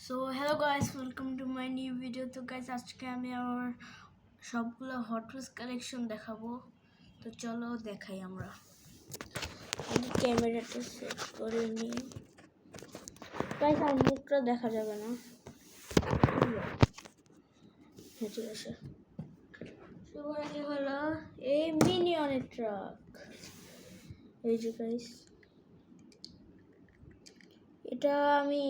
So hello guys, welcome to my new video. তো guys, আজকে আমি আমার সবগুলো হট ওয়াইজ কালেকশন দেখাবো। তো চলো দেখাই। আমরা ক্যামেরাটা সেট করে নিই। গাইস, আমার মুখটা দেখা যাবে না। হ্যাঁ, ঠিক আছে। সবার আগে হলো এই মিনিয়নের ট্রাক। এই যে গাইস, এটা আমি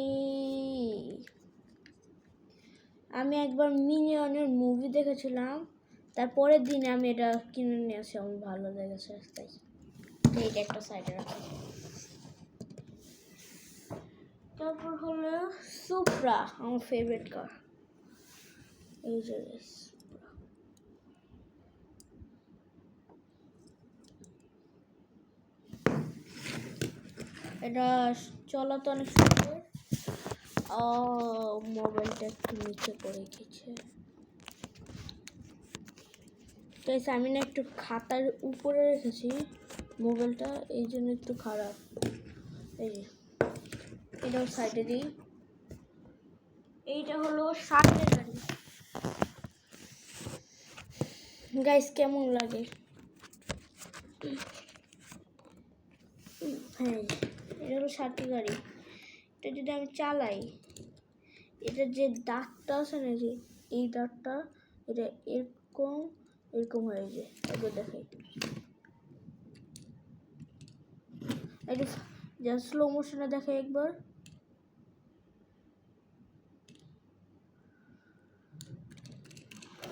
একবার মিনিয়নের মুভি দেখেছিলাম, তারপরের দিন আমি এটা কিনে নিয়ে আসি। আমার ভালো লেগেছে তাই এইটা একটা সাইডে রাখি। তারপর হলো সুপ্রা, আমার ফেভারিট কার। এই যে এটা চলাতে অনেক সুন্দর। মোবাইলটা একটু নিচে পড়ে গেছে। আমি না একটু খাতার উপরে রেখেছি মোবাইলটা, এই জন্য একটু খারাপ। এই যে এটাও সাইডে দিই। এইটা হলো শার্টের গাড়ি। গাইস, কেমন লাগে? হ্যাঁ, এটা হলো শার্টের গাড়ি। এটা যদি আমি চালাই, এটা যে দাগটা আছে না, যে এই দাগটা, এটা এরকম এরকম হয়ে যায়। একবার দেখাই, এটা যা স্লো মোশনে দেখাই একবার।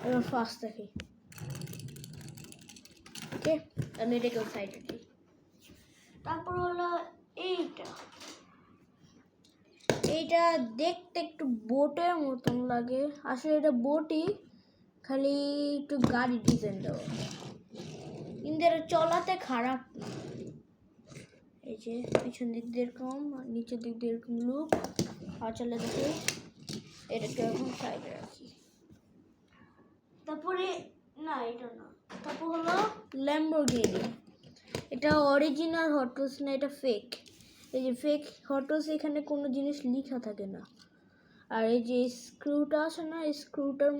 এবার ফাস্ট দেখাই। ওকে, আমি এটাকে সাইডে দিই। তারপর হলো এইটা দেখতে একটু বোটের মতন লাগে, আসলে এটা বোটই, খালি একটু গাড়ি ডিজাইন দেওয়া, কিন্তু এটা চলাতে খারাপ না। এই যে পিছন দিক দিয়ে এরকম, নিচের দিক দিয়ে এরকম লুক। আর চলে দেখি, এটাকে এখন সাইডে রাখি। তারপরে না, এটা না। তারপর হলো ল্যাম্বরগিনি। এটা অরিজিনাল হট ওয়াইজ না, এটা ফেক। এই যে ফেক হট ওয়াইজ, এখানে কোনো জিনিস লেখা থাকে না। আর এই যে স্ক্রুটা আছে না, এই স্ক্রুটার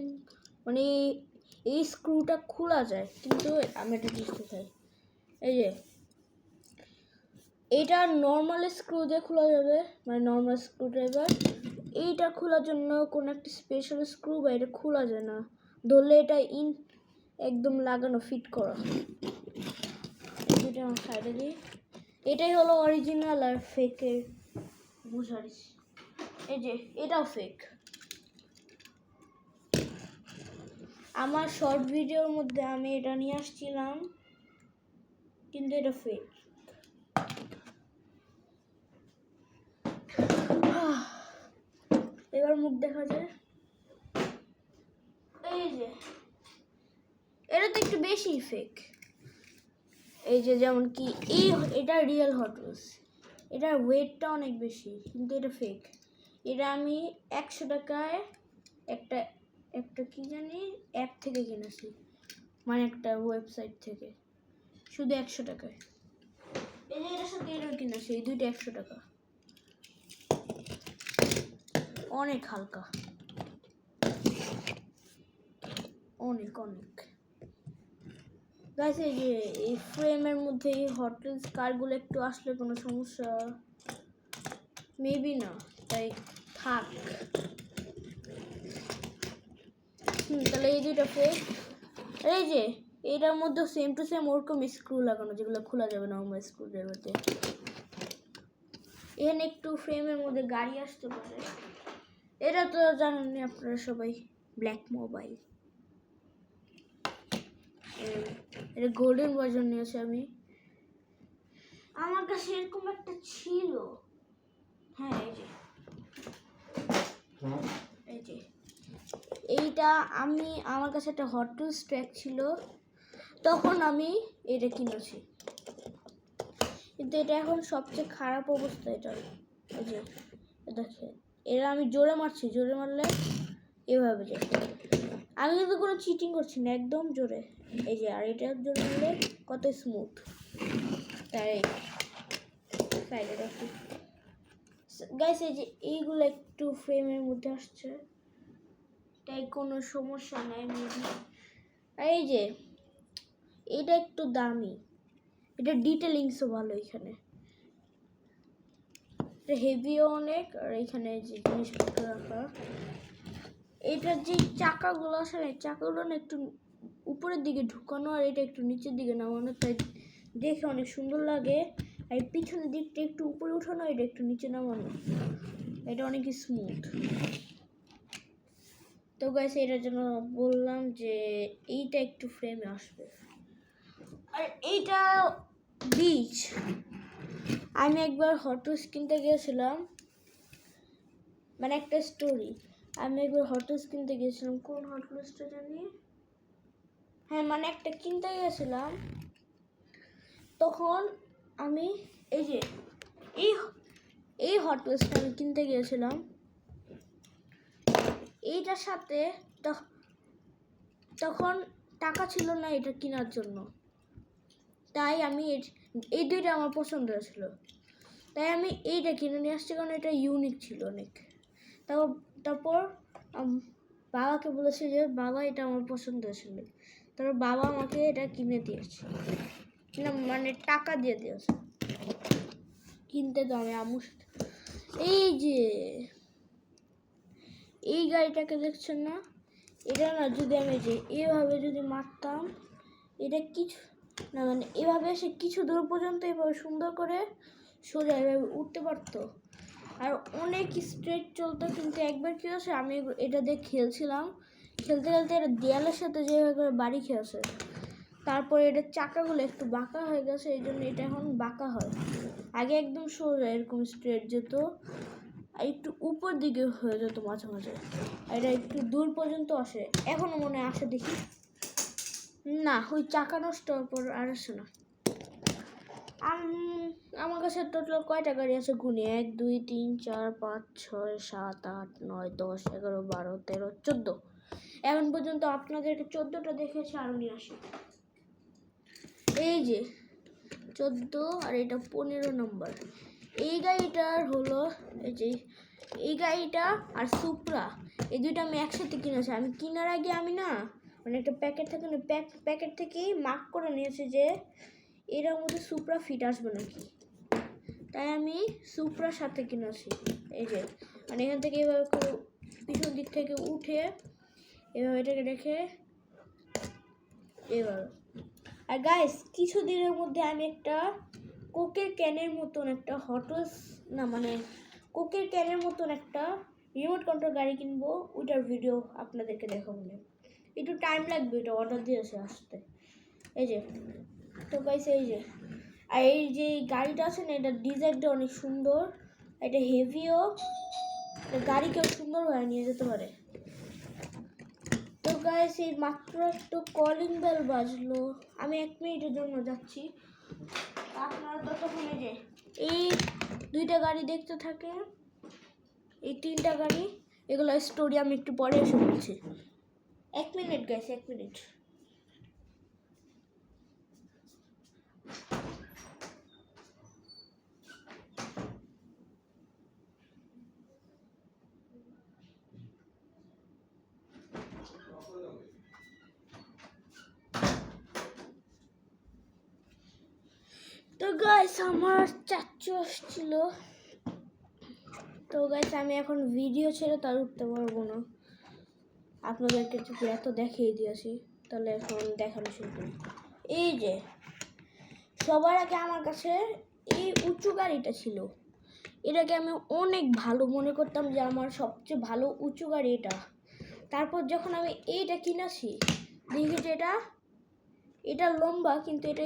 মানে এই স্ক্রুটা খোলা যায়, কিন্তু আমি এটা বুঝতে চাই। এই যে এইটা নর্মাল স্ক্রু দিয়ে খোলা যাবে, মানে নর্মাল স্ক্রু ড্রাইভার। এইটা খোলার জন্য কোনো একটা স্পেশাল স্ক্রু বা এটা খোলা যায় না, ধরলে এটা একদম লাগানো ফিট করা। এটা আমার সাইডে দিই। এটাই হলো অরিজিনাল আর ফেকের বুঝারিস। এই যে এটাও ফেক। আমার শর্ট ভিডিওর মধ্যে আমি এটা নিয়ে আসছিলাম, কিন্তু এটা ফেক। এবার মুখ দেখা যায়। এই যে এটা তো একটু বেশি ফেক। এই যে যেমন কি এটা রিয়েল হট ওয়াইজ, এটার ওয়েটটা অনেক বেশি, কিন্তু এটা ফেক। এটা আমি 100 টাকায় একটা একটা কি জানি অ্যাপ থেকে কিনেছি, মানে একটা ওয়েবসাইট থেকে, শুধু 100 টাকায়। এই যে এটার সাথে এটাও কিনেছি, এই দুইটা 100 টাকা। অনেক হালকা, অনেক অনেক। গাইস, এই যে এই ফ্রেমের মধ্যে এই হট ওয়াইজ কারগুলো একটু আসলে কোনো সমস্যা মেবি না, তাই থাক। তাহলে এই দুইটা ফেক। এই যে এটার মধ্যে সেম টু সেম ওরকম স্ক্রু লাগানো, যেগুলো খোলা যাবে নর্মাল স্ক্রু ড্রাইভারতে। এখানে একটু ফ্রেমের মধ্যে গাড়ি আসতে পারে। এটা তো জানেননি আপনারা সবাই, ব্ল্যাক মোবাইল। এটা গোল্ডেন ভার্জন নিয়েছি আমি। আমার কাছে এরকম একটা ছিল। হ্যাঁ, এই যে এইটা আমার কাছে একটা হট ওয়াইজ ট্র্যাক ছিল, তখন আমি এটা কিনেছি, কিন্তু এটা এখন সবচেয়ে খারাপ অবস্থা। এটা এই যে দেখে, এরা আমি জোরে মারছি, জোরে মারলে এভাবে যায়। আমি কিন্তু কোনো চিটিং করছি না, একদম জোরে। এই যে আর এটা জোরে মারলে কত স্মুথ। তাই সাইডে রাখি। গাইস এই যে এইগুলো একটু ফ্রেমের মধ্যে আসছে, তাই কোনো সমস্যা নাই মেবি। এই যে এটা একটু দামি, এটা ডিটেলিংসও ভালো, এখানে এটা হেভিও অনেক, আর এখানে যে জিনিসপত্র রাখা, এটার যে চাকাগুলো আছে না, চাকাগুলো না একটু উপরের দিকে ঢুকানো আর এটা একটু নিচের দিকে নামানো, তাই দেখে অনেক সুন্দর লাগে। আর পিছনের দিকটা একটু উপরে উঠানো, এটা একটু নিচে নামানো, এটা অনেক স্মুথ। তো গাইস এটার জন্য বললাম যে এইটা একটু ফ্রেমে আসবে। আর এইটা বিচ, আমি একবার হট উইজ কিনতে গিয়েছিলাম, মানে একটা স্টোরি, আমি একবার হট উইজ কিনতে গিয়েছিলাম, কোন হট উইজটা জানি, হ্যাঁ মানে একটা কিনতে গিয়েছিলাম, তখন আমি এই যে এই হট উইজটা আমি কিনতে গিয়েছিলাম, এইটার সাথে তখন টাকা ছিল না এটা কেনার জন্য, তাই আমি এই দুইটা আমার পছন্দ হয়েছিল, তাই আমি এইটা কিনে নিয়ে আসছি, কারণ এটা ইউনিক ছিল অনেক। তারপর বাবাকে বলেছি যে বাবা এটা আমার পছন্দ হয়েছিল, তারপর বাবা আমাকে এটা কিনে দিয়েছে, না মানে টাকা দিয়ে দিয়েছে, কিনতে তো আমি আম্মুর সাথে। এই যে এই গাড়িটাকে দেখছেন না, এটা না যদি আমি যে এভাবে যদি মারতাম, এটা কিছু না মানে এভাবে এসে কিছু দূর পর্যন্ত এভাবে সুন্দর করে সোজা এভাবে উঠতে পারতো, আর অনেক স্ট্রেট চলতো। কিন্তু একবার কি হয়েছে, আমি এটা দিয়ে খেলছিলাম, খেলতে খেলতে এটা দেয়ালের সাথে যেভাবে করে বাড়ি খেয়েছে, তারপরে এটার চাকাগুলো একটু বাঁকা হয়ে গেছে, এই জন্য এটা এখন বাঁকা হয়। আগে একদম সোজা এরকম স্ট্রেট যেত, আর একটু উপর দিকে হয়ে যেত মাঝে মাঝে, আর এটা একটু দূর পর্যন্ত আসে, এখনো মনে আসে দেখি না, ওই চাকা নষ্ট হওয়ার পর আর আসে না। আমার কাছে টোটাল কয়টা গাড়ি আছে গুনি, 1 2 3 4 5 6 7 8 9 10 11 12 13 14, এখন পর্যন্ত আপনাদেরকে 14টা দেখেছি, আরো নিয়ে আসি। এই যে 14 আর এটা 15 নম্বর। এই গাড়িটার হলো এই যে এই গাড়িটা আর সুপ্রা, এই দুইটা আমি একসাথে কিনেছি। আমি কেনার আগে আমি না মানে একটা প্যাকেট থেকে প্যাকেট থেকেই মার্ক করে নিয়েছি যে এর মধ্যে সুপ্রা ফিট আসবে নাকি, তাই আমি সুপ্রার সাথে কিনেছি। এই যে মানে এখান থেকে এভাবে করে পিছন দিক থেকে উঠে এভাবে এটাকে রেখে এভাবে। আর গাইস কিছুদিনের মধ্যে আমি একটা কোকের ক্যানের মতন একটা হট উইজ না মানে কোকের ক্যানের মতন একটা রিমোট কন্ট্রোল গাড়ি কিনবো, ওইটার ভিডিও আপনাদেরকে দেখাবো, একটু টাইম লাগবে, এটা অর্ডার দিয়েছে আসতে। এই যে তো গাইস এই যে, আর এই যে গাড়িটা আছে না, এটা ডিজাইনটা অনেক সুন্দর, এটা হেভিও, গাড়িকেও সুন্দরভাবে নিয়ে যেতে পারে। তো গাইস এই মাত্র একটু কলিং বেল বাজলো, আমি 1 মিনিটের জন্য যাচ্ছি, আপনারা ততক্ষণে যে এই দুইটা গাড়ি দেখতে থাকে, এই 3টা গাড়ি, এগুলো স্টোরি আমি একটু পরে এসে বলছি। 1 মিনিট গাইস, 1 মিনিট। তো গাইস আমার চাচু আসছিল, তো গাইস আমি এখন ভিডিও ছেড়ে তার উঠতে পারবো না, আপনাদেরকে যদি এত দেখিয়ে দিয়েছি তাহলে এখন দেখানো শুরু করি। এই যে সবার আগে আমার কাছে এই উঁচু গাড়িটা ছিল, এটাকে আমি অনেক ভালো মনে করতাম যে আমার সবচেয়ে ভালো উঁচু গাড়ি এটা। তারপর যখন আমি এইটা কিনেছি দেখি যে এটা লম্বা কিন্তু এটা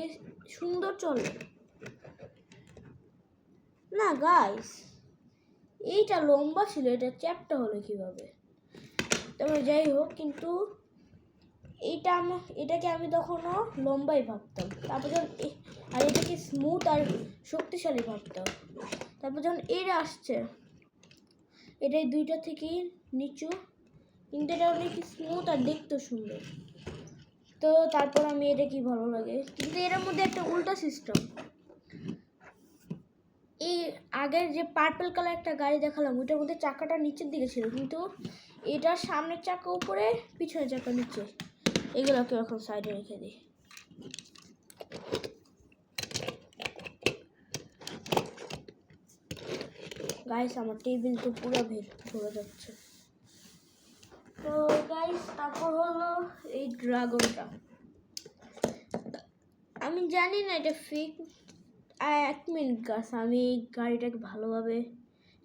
সুন্দর চলে না গাইস, এইটা লম্বা ছিল, এটা চ্যাপ্টা হলো কিভাবে, তবে যাই হোক, কিন্তু এটাকে আমি তখনও লম্বাই ভাবতাম, তারপর যখন আর এটাকে স্মুথ আর শক্তিশালী ভাবতাম, তারপর যখন এটা আসছে, এটাই দুইটা থেকেই নিচু, কিন্তু এটা অনেক স্মুথ আর দেখতে সুন্দর, তো তারপর আমি এটা কি ভালো লাগে। কিন্তু এর মধ্যে একটা উল্টা সিস্টেম, এই আগের যে পার্পল কালার একটা গাড়ি দেখালাম ওইটার মধ্যে চাকাটা নিচের দিকে ছিল, কিন্তু এটার সামনের চাকা উপরে পিছনের চাকা নিচে। এগুলোকে এখন সাইডে রেখে দিই। গাইস আমার টেবিল তো পুরো ভরে যাচ্ছে। তো গাইস তারপর হলো এই ড্রাগনটা। আমি জানি না এটা ফেক। 1 মিনিট গাছ, আমি এই গাড়িটাকে ভালোভাবে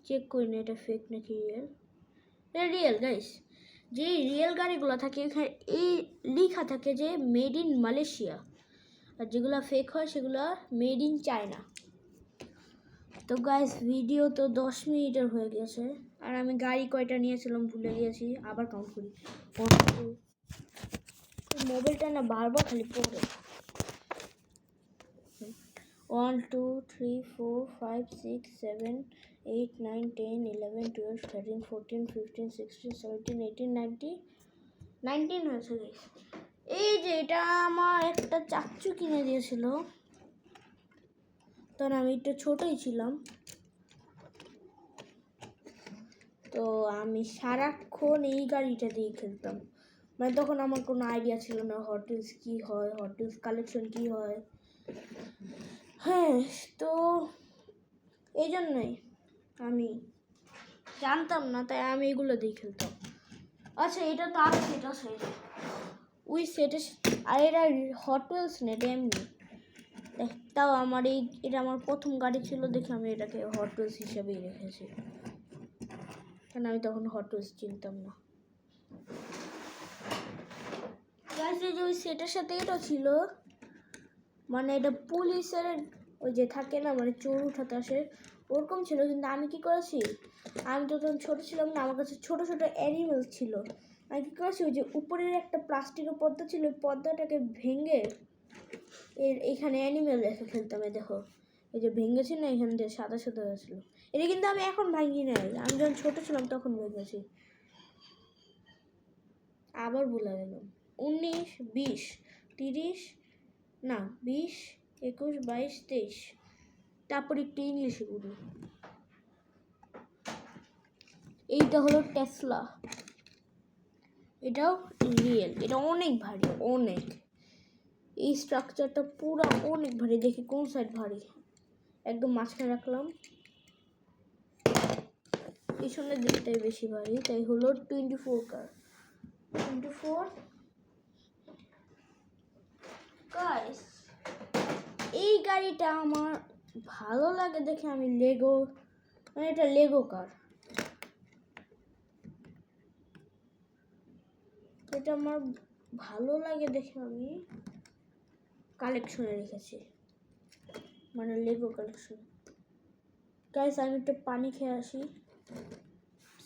চেক করি না এটা ফেক নাকি রিয়েল। এটা রিয়েল গাইস। যে রিয়েল গাড়িগুলো থাকে এখানে এই লেখা থাকে যে মেড ইন মালয়েশিয়া, আর যেগুলো ফেক হয় সেগুলো মেড ইন চায়না। তো গাইস ভিডিও তো 10 মিনিটের হয়ে গেছে, আর আমি গাড়ি কয়টা নিয়েছিলাম ভুলে গিয়েছি, আবার কাউন্ট করি। মোবাইলটা না বারবার খালি পড়ে। 1 2 3 4 5 6 7 8 9 10 11 12 13 14 15 16 17 18 19 হয়েছে গাইস। এই যে এটা আমার একটা চাচু কিনে দিয়েছিল, তখন আমি একটু ছোটই ছিলাম। তো আমি সারাক্ষণ এই গাড়িটা দিয়ে খেলতাম, মানে তখন আমার কোনো আইডিয়া ছিল না হট হুইলস কী হয়, হট হুইলস কালেকশন কী হয়। হ্যাঁ, তো এই জন্যই আমি জানতাম না, তাই আমি এগুলো দিয়ে খেলতাম। আচ্ছা এটা তো আরও সেট আছে, ওই সেটে, আর এটা হট হুইলস না, এটা এমনি। তাও আমার এটা আমার প্রথম গাড়ি ছিল দেখে আমি এটাকে হট হুইলস হিসেবেই রেখেছি, কারণ আমি তখন হট হুইলস চিনতাম না। যে ওই সেটার সাথে এটা ছিল, মানে এটা পুলিশের ওই যে থাকে না, মানে চোর উঠাতে আসে ওরকম ছিল। কিন্তু আমি কি করেছি, আমি তো তখন ছোটো ছিলাম না, আমার কাছে ছোটো ছোটো অ্যানিমেল ছিল। আমি কী করেছি, ওই যে উপরের একটা প্লাস্টিকের পর্দা ছিল, ওই পর্দাটাকে ভেঙে এইখানে অ্যানিমেল রেখে খেলতাম। দেখো এই যে ভেঙেছি না, এখান দিয়ে সাদা সাদা হয়েছিল। এটা কিন্তু আমি এখন ভাঙি নাই, আমি যখন ছোটো ছিলাম তখন ভেঙেছি। আবার ভুলে গেলাম। 19 20 30 না 20 21 22 23, তারপর একটু ইংলিশে বলি। এইটা হলো টেসলা, এটাও রিয়েল। এটা অনেক ভারী, অনেক। এই স্ট্রাকচারটা পুরো অনেক ভারী। দেখি কোন সাইড ভারী, একদম মাঝখানে রাখলাম। পিছনের দিকটাই বেশি ভারী, তাই হলো 24 কার 24। গাইস এই গাড়িটা আমার ভালো লাগে দেখে আমি লেগো, মানে এটা লেগো কার, এটা আমার ভালো লাগে দেখে আমি কালেকশনে রেখেছি, মানে লেগো কালেকশন। গাইস আমি একটু পানি খেয়ে আসি,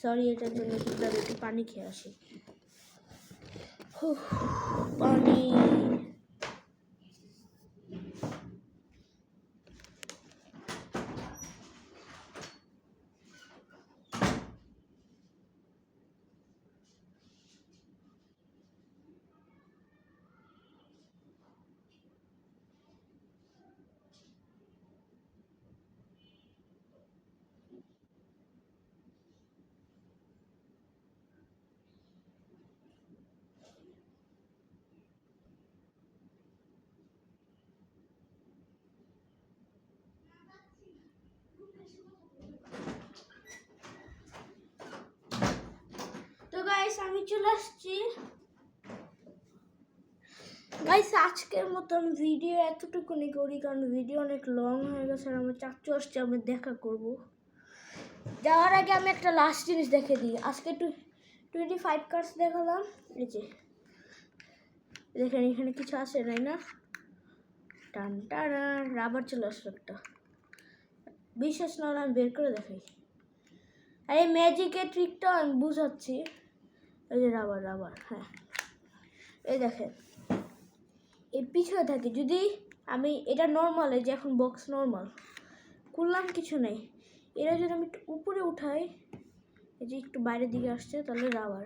সরি এটার জন্য, কিন্তু আমি একটু পানি খেয়ে আসি। পানি। তো গাইস আমি চলে আসছি। গাইস আজকের মতন ভিডিও এতটুকুনি করি, কারণ ভিডিও অনেক লং হয়ে গেছে, আর আমার চাচু আসছে, আমি দেখা করব। যাওয়ার আগে আমি একটা লাস্ট জিনিস দেখে দিই। আজকে 25 কার্ডস দেখালাম, এই যে দেখেন এখানে কিছু আছে নাই না, টান টানা রাবার চলে আসলো একটা। বিশ্বাস না হলে আমি বের করে দেখাই, আর এই ম্যাজিকের ট্রিকটাও আমি বুঝাচ্ছি। এই যে রাবার রাবার, হ্যাঁ এই দেখেন এই পিছনে থাকে। যদি আমি এটা নর্মাল, এই যে এখন বক্স নর্মাল খুললাম, কিছু নেই। এটা যদি আমি একটু উপরে উঠাই, এই যে একটু বাইরের দিকে আসছে, তাহলে রাবার।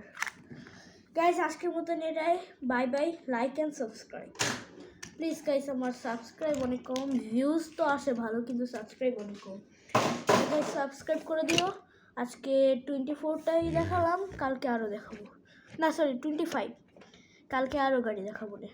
গাইস আজকের মতন এটাই, bye bye. Like and subscribe please guys. আমার সাবস্ক্রাইব অনেক কম, ভিউজ তো আসে ভালো, কিন্তু সাবস্ক্রাইব অনেক কম। সাবস্ক্রাইব করে দিও। আজকে 24টাই দেখালাম, কালকে আরও দেখাবো, না সরি 25, কালকে আরও গাড়ি দেখাবো রে।